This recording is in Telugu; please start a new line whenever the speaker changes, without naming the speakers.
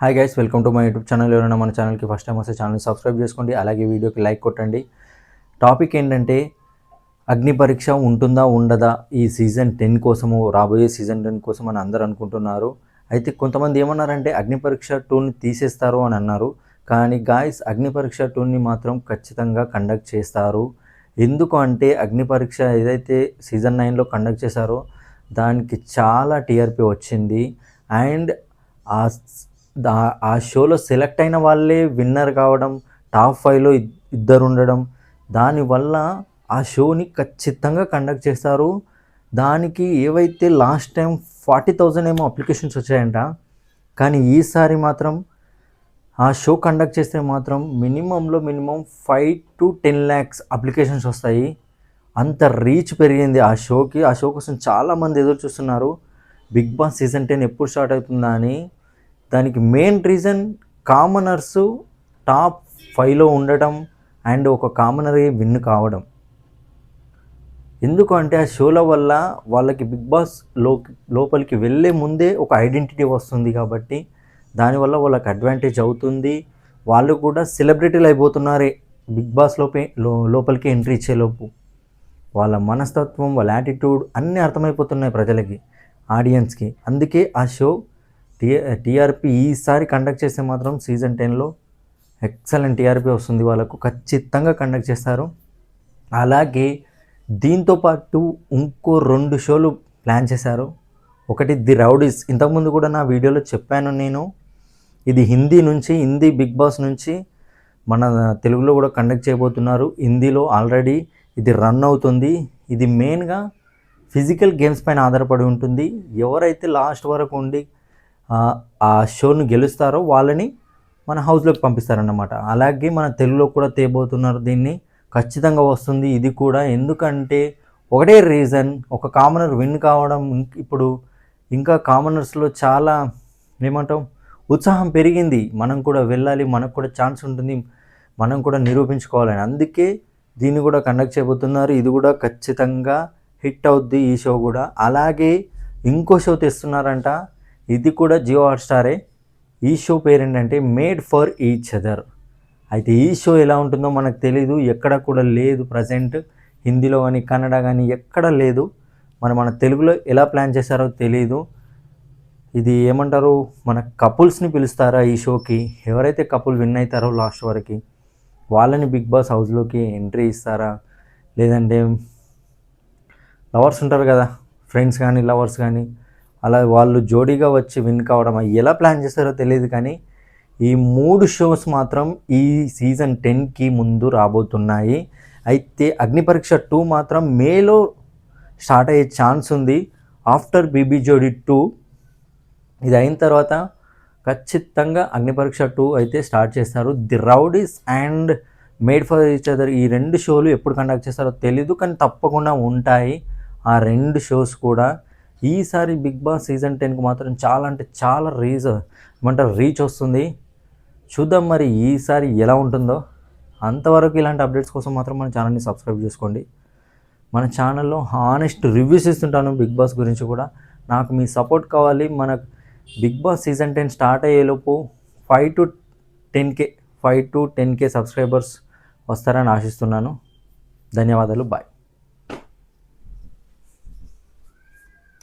Hi guys, welcome to my YouTube channel. ఎవరైనా మన ఛానల్కి ఫస్ట్ టైం వస్తే ఛానల్ సబ్స్క్రైబ్ చేసుకోండి, అలాగే వీడియోకి లైక్ కొట్టండి. టాపిక్ ఏంటంటే అగ్ని పరీక్ష ఉంటుందా ఉండదా ఈ సీజన్ 10 కోసము, రాబోయే సీజన్ 10 కోసం అని అందరూ అనుకుంటున్నారు. అయితే కొంతమంది ఏమన్నారంటే అగ్ని పరీక్ష 2ని తీసేస్తారు అని అన్నారు. కానీ గాయస్, అగ్ని పరీక్ష 2ని మాత్రం ఖచ్చితంగా కండక్ట్ చేస్తారు. ఎందుకు అంటే అగ్ని పరీక్ష ఏదైతే సీజన్ 9లో కండక్ట్ చేశారో దానికి చాలా టీఆర్పీ వచ్చింది. అండ్ ఆ షోలో సెలెక్ట్ అయిన వాళ్ళే విన్నర్ కావడం, టాప్ 5లో ఇద్దరు ఉండడం, దానివల్ల ఆ షోని ఖచ్చితంగా కండక్ట్ చేస్తారు. దానికి ఏవైతే లాస్ట్ టైం 40,000 ఏమో అప్లికేషన్స్ వచ్చాయంట. కానీ ఈసారి మాత్రం ఆ షో కండక్ట్ చేస్తే మాత్రం మినిమం 5 to 10 lakhs అప్లికేషన్స్ వస్తాయి. అంత రీచ్ పెరిగింది ఆ షోకి. ఆ షో కోసం చాలామంది ఎదురు చూస్తున్నారు, బిగ్ బాస్ సీజన్ 10 ఎప్పుడు స్టార్ట్ అవుతుందా అని. దానికి మెయిన్ రీజన్ కామనర్స్ టాప్ 5లో ఉండటం అండ్ ఒక కామనరే విన్ కావడం. ఎందుకు అంటే ఆ షోల వల్ల వాళ్ళకి బిగ్ బాస్ లోపలికి వెళ్ళే ముందే ఒక ఐడెంటిటీ వస్తుంది కాబట్టి దానివల్ల వాళ్ళకి అడ్వాంటేజ్ అవుతుంది. వాళ్ళు కూడా సెలబ్రిటీలు అయిపోతున్నారే బిగ్ బాస్ లోపలికి ఎంట్రీ ఇచ్చేలోపు. వాళ్ళ మనస్తత్వం, వాళ్ళ యాటిట్యూడ్ అన్నీ అర్థమైపోతున్నాయి ప్రజలకి, ఆడియన్స్కి. అందుకే ఆ షో టీఆర్పీ ఈసారి కండక్ట్ చేస్తే మాత్రం సీజన్ 10లో ఎక్సలెంట్ టీఆర్పీ వస్తుంది వాళ్ళకు. ఖచ్చితంగా కండక్ట్ చేస్తారు. అలాగే దీంతో పాటు ఇంకో 2 షోలు ప్లాన్ చేశారు. ఒకటి ది రౌడీస్. ఇంతకుముందు కూడా నా వీడియోలో చెప్పాను నేను, ఇది హిందీ బిగ్ బాస్ నుంచి మన తెలుగులో కూడా కండక్ట్ చేయబోతున్నారు. హిందీలో ఆల్రెడీ ఇది రన్ అవుతుంది. ఇది మెయిన్గా ఫిజికల్ గేమ్స్ పైన ఆధారపడి ఉంటుంది. ఎవరైతే లాస్ట్ వరకు ఉండి ఆ షోను గెలుస్తారో వాళ్ళని మన హౌస్లోకి పంపిస్తారన్నమాట. అలాగే మన తెలుగులో కూడా తేబోతున్నారు దీన్ని. ఖచ్చితంగా వస్తుంది ఇది కూడా. ఎందుకంటే ఒకటే రీజన్, ఒక కామనర్ విన్ కావడం. ఇప్పుడు ఇంకా కామనర్స్లో చాలా ఉత్సాహం పెరిగింది. మనం కూడా వెళ్ళాలి, మనకు కూడా ఛాన్స్ ఉంటుంది, మనం కూడా నిరూపించుకోవాలని. అందుకే దీన్ని కూడా కండక్ట్ చేయబోతున్నారు. ఇది కూడా ఖచ్చితంగా హిట్ అవుద్ది ఈ షో కూడా. అలాగే ఇంకో షో తెస్తున్నారంట, ఇది కూడా జియో హాట్స్టారే. ఈ షో పేరేంటంటే మేడ్ ఫర్ ఈచ్ అదర్. అయితే ఈ షో ఎలా ఉంటుందో మనకు తెలీదు, ఎక్కడ కూడా లేదు ప్రజెంట్. హిందీలో కానీ కన్నడ కానీ ఎక్కడ లేదు. మన తెలుగులో ఎలా ప్లాన్ చేశారో తెలీదు. ఇది ఏమంటారు, మన కపుల్స్ని పిలుస్తారా ఈ షోకి? ఎవరైతే కపుల్ విన్ అవుతారో లాస్ట్ వరకు వాళ్ళని బిగ్ బాస్ హౌస్లోకి ఎంట్రీ ఇస్తారా, లేదంటే లవర్స్ ఉంటారు కదా, ఫ్రెండ్స్ కానీ లవర్స్ కానీ, అలా వాళ్ళు జోడీగా వచ్చి విన్ కావడం, ఎలా ప్లాన్ చేస్తారో తెలియదు. కానీ ఈ 3 షోస్ మాత్రం ఈ సీజన్ 10కి ముందు రాబోతున్నాయి. అయితే అగ్ని పరీక్ష 2 మాత్రం మేలో స్టార్ట్ అయ్యే ఛాన్స్ ఉంది. ఆఫ్టర్ బీబీ జోడీ 2 ఇది అయిన తర్వాత ఖచ్చితంగా అగ్ని పరీక్ష 2 అయితే స్టార్ట్ చేస్తారు. The rowdies and made for each other ఈ 2 షోలు ఎప్పుడు కండక్ట్ చేస్తారో తెలీదు, కానీ తప్పకుండా ఉంటాయి ఆ 2 షోస్ కూడా. ఈసారి బిగ్ బాస్ సీజన్ 10కి మాత్రం చాలా అంటే చాలా రీచ్ వస్తుంది. చూద్దాం మరి ఈసారి ఎలా ఉంటుందో. అంతవరకు ఇలాంటి అప్డేట్స్ కోసం మాత్రం మన ఛానల్ని సబ్స్క్రైబ్ చేసుకోండి. మన ఛానల్లో హానెస్ట్ రివ్యూస్ ఇస్తుంటాను బిగ్ బాస్ గురించి కూడా. నాకు మీ సపోర్ట్ కావాలి. మన బిగ్ బాస్ సీజన్ 10 స్టార్ట్ అయ్యేలోపు 5 to 10K సబ్స్క్రైబర్స్ వస్తారని ఆశిస్తున్నాను. ధన్యవాదాలు. బాయ్.